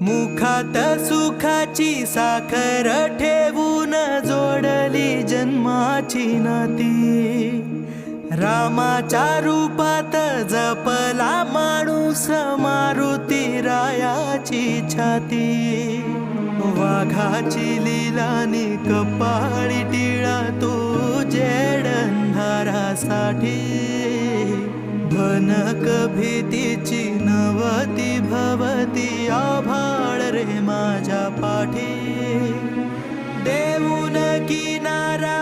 मुखात सुखाची साखर ठेवून जोडली जन्माची नाती। रामाच्या रूपात जपला माणूस मारुती रायाची छाती। वाघाची लीलानी कपाळी टिळा तू जेड अंधारासाठी। भनक भीतीची नवती भवती आभाळ रे माझ्या पाठी। देऊन किनारा